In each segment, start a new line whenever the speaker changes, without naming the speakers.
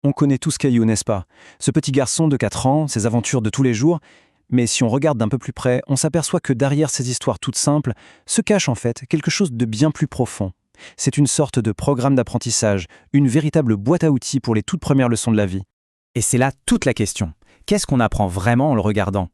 On connaît tous Caillou, n'est-ce pas? Ce petit garçon de 4 ans, ses aventures de tous les jours. Mais si on regarde d'un peu plus près, on s'aperçoit que derrière ces histoires toutes simples se cache en fait quelque chose de bien plus profond. C'est une sorte de programme d'apprentissage, une véritable boîte à outils pour les toutes premières leçons de la vie.
Et c'est là toute la question. Qu'est-ce qu'on apprend vraiment en le regardant?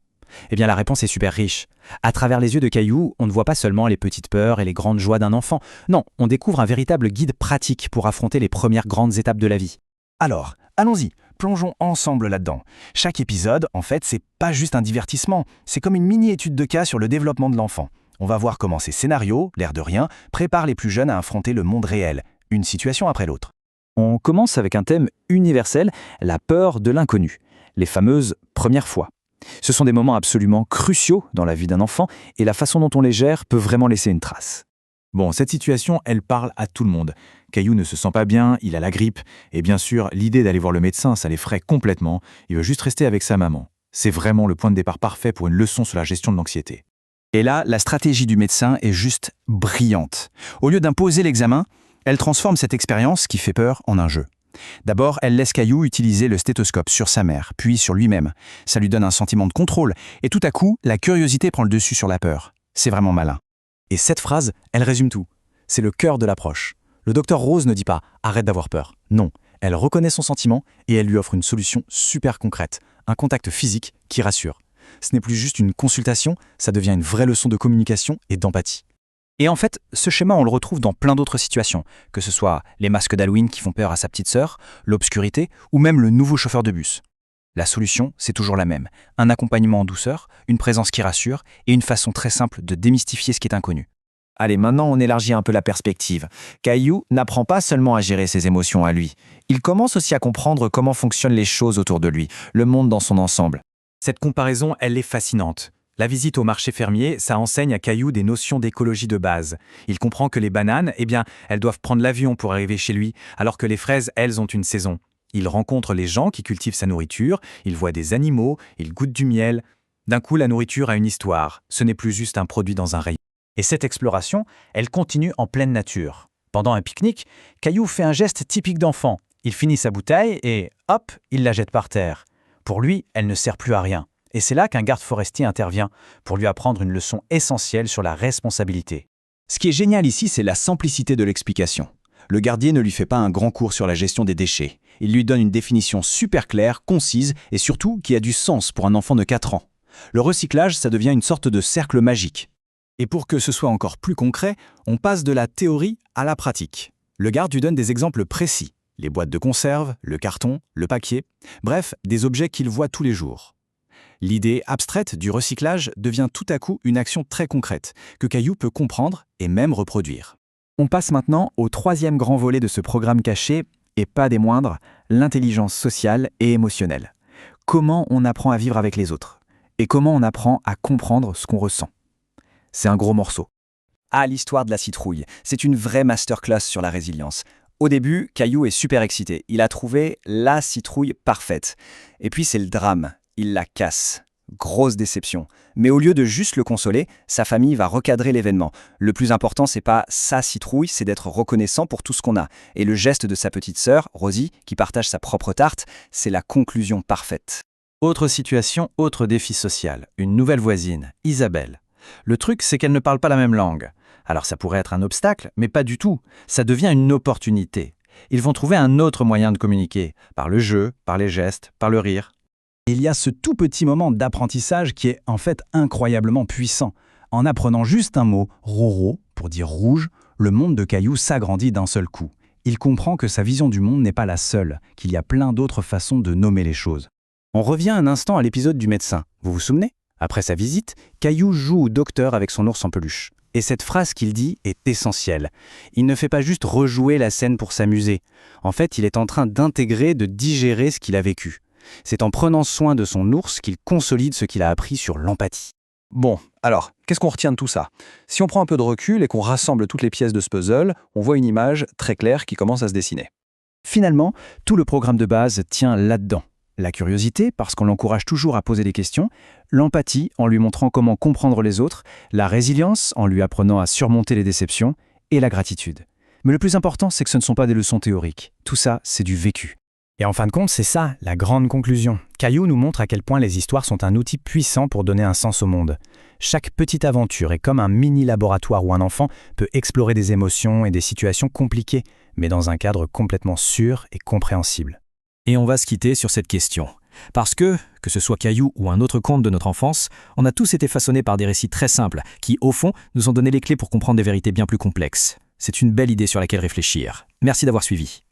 Eh bien la réponse est super riche. À travers les yeux de Caillou, on ne voit pas seulement les petites peurs et les grandes joies d'un enfant. Non, on découvre un véritable guide pratique pour affronter les premières grandes étapes de la vie.
Alors, allons-y, plongeons ensemble là-dedans. Chaque épisode, en fait, c'est pas juste un divertissement, c'est comme une mini-étude de cas sur le développement de l'enfant. On va voir comment ces scénarios, l'air de rien, préparent les plus jeunes à affronter le monde réel, une situation après l'autre.
On commence avec un thème universel, la peur de l'inconnu, les fameuses premières fois. Ce sont des moments absolument cruciaux dans la vie d'un enfant et la façon dont on les gère peut vraiment laisser une trace.
Bon, cette situation, elle parle à tout le monde. Caillou ne se sent pas bien, il a la grippe, et bien sûr, l'idée d'aller voir le médecin, ça l'effraie complètement, il veut juste rester avec sa maman. C'est vraiment le point de départ parfait pour une leçon sur la gestion de l'anxiété.
Et là, la stratégie du médecin est juste brillante. Au lieu d'imposer l'examen, elle transforme cette expérience qui fait peur en un jeu. D'abord, elle laisse Caillou utiliser le stéthoscope sur sa mère, puis sur lui-même. Ça lui donne un sentiment de contrôle, et tout à coup, la curiosité prend le dessus sur la peur. C'est vraiment malin.
Et cette phrase, elle résume tout. C'est le cœur de l'approche. Le docteur Rose ne dit pas « arrête d'avoir peur ». Non, elle reconnaît son sentiment et elle lui offre une solution super concrète, un contact physique qui rassure. Ce n'est plus juste une consultation, ça devient une vraie leçon de communication et d'empathie. Et en fait, ce schéma, on le retrouve dans plein d'autres situations, que ce soit les masques d'Halloween qui font peur à sa petite sœur, l'obscurité ou même le nouveau chauffeur de bus. La solution, c'est toujours la même. Un accompagnement en douceur, une présence qui rassure et une façon très simple de démystifier ce qui est inconnu.
Allez, maintenant on élargit un peu la perspective. Caillou n'apprend pas seulement à gérer ses émotions à lui. Il commence aussi à comprendre comment fonctionnent les choses autour de lui, le monde dans son ensemble.
Cette comparaison, elle est fascinante. La visite au marché fermier, ça enseigne à Caillou des notions d'écologie de base. Il comprend que les bananes, elles doivent prendre l'avion pour arriver chez lui, alors que les fraises, elles, ont une saison. Il rencontre les gens qui cultivent sa nourriture, il voit des animaux, il goûte du miel. D'un coup, la nourriture a une histoire. Ce n'est plus juste un produit dans un rayon. Et cette exploration, elle continue en pleine nature. Pendant un pique-nique, Caillou fait un geste typique d'enfant. Il finit sa bouteille et, hop, il la jette par terre. Pour lui, elle ne sert plus à rien. Et c'est là qu'un garde forestier intervient pour lui apprendre une leçon essentielle sur la responsabilité.
Ce qui est génial ici, c'est la simplicité de l'explication. Le gardier ne lui fait pas un grand cours sur la gestion des déchets. Il lui donne une définition super claire, concise et surtout qui a du sens pour un enfant de 4 ans. Le recyclage, ça devient une sorte de cercle magique. Et pour que ce soit encore plus concret, on passe de la théorie à la pratique. Le garde lui donne des exemples précis. Les boîtes de conserve, le carton, le papier, bref, des objets qu'il voit tous les jours. L'idée abstraite du recyclage devient tout à coup une action très concrète, que Caillou peut comprendre et même reproduire. On passe maintenant au 3e grand volet de ce programme caché, et pas des moindres, l'intelligence sociale et émotionnelle. Comment on apprend à vivre avec les autres? Et comment on apprend à comprendre ce qu'on ressent? C'est un gros morceau. Ah, l'histoire de la citrouille, c'est une vraie masterclass sur la résilience. Au début, Caillou est super excité. Il a trouvé la citrouille parfaite. Et puis c'est le drame, il la casse. Grosse déception. Mais au lieu de juste le consoler, sa famille va recadrer l'événement. Le plus important, c'est pas sa citrouille, c'est d'être reconnaissant pour tout ce qu'on a. Et le geste de sa petite sœur, Rosie, qui partage sa propre tarte, c'est la conclusion parfaite.
Autre situation, autre défi social. Une nouvelle voisine, Isabelle. Le truc, c'est qu'elle ne parle pas la même langue. Alors ça pourrait être un obstacle, mais pas du tout. Ça devient une opportunité. Ils vont trouver un autre moyen de communiquer, par le jeu, par les gestes, par le rire.
Il y a ce tout petit moment d'apprentissage qui est en fait incroyablement puissant. En apprenant juste un mot, Roro, pour dire rouge, le monde de Caillou s'agrandit d'un seul coup. Il comprend que sa vision du monde n'est pas la seule, qu'il y a plein d'autres façons de nommer les choses. On revient un instant à l'épisode du médecin. Vous vous souvenez? Après sa visite, Caillou joue au docteur avec son ours en peluche. Et cette phrase qu'il dit est essentielle. Il ne fait pas juste rejouer la scène pour s'amuser. En fait, il est en train d'intégrer, de digérer ce qu'il a vécu. C'est en prenant soin de son ours qu'il consolide ce qu'il a appris sur l'empathie.
Bon, alors, qu'est-ce qu'on retient de tout ça? Si on prend un peu de recul et qu'on rassemble toutes les pièces de ce puzzle, on voit une image très claire qui commence à se dessiner.
Finalement, tout le programme de base tient là-dedans. La curiosité, parce qu'on l'encourage toujours à poser des questions, l'empathie, en lui montrant comment comprendre les autres, la résilience, en lui apprenant à surmonter les déceptions, et la gratitude. Mais le plus important, c'est que ce ne sont pas des leçons théoriques. Tout ça, c'est du vécu.
Et en fin de compte, c'est ça, la grande conclusion. Caillou nous montre à quel point les histoires sont un outil puissant pour donner un sens au monde. Chaque petite aventure est comme un mini-laboratoire où un enfant peut explorer des émotions et des situations compliquées, mais dans un cadre complètement sûr et compréhensible.
Et on va se quitter sur cette question. Parce que ce soit Caillou ou un autre conte de notre enfance, on a tous été façonnés par des récits très simples qui, au fond, nous ont donné les clés pour comprendre des vérités bien plus complexes. C'est une belle idée sur laquelle réfléchir. Merci d'avoir suivi.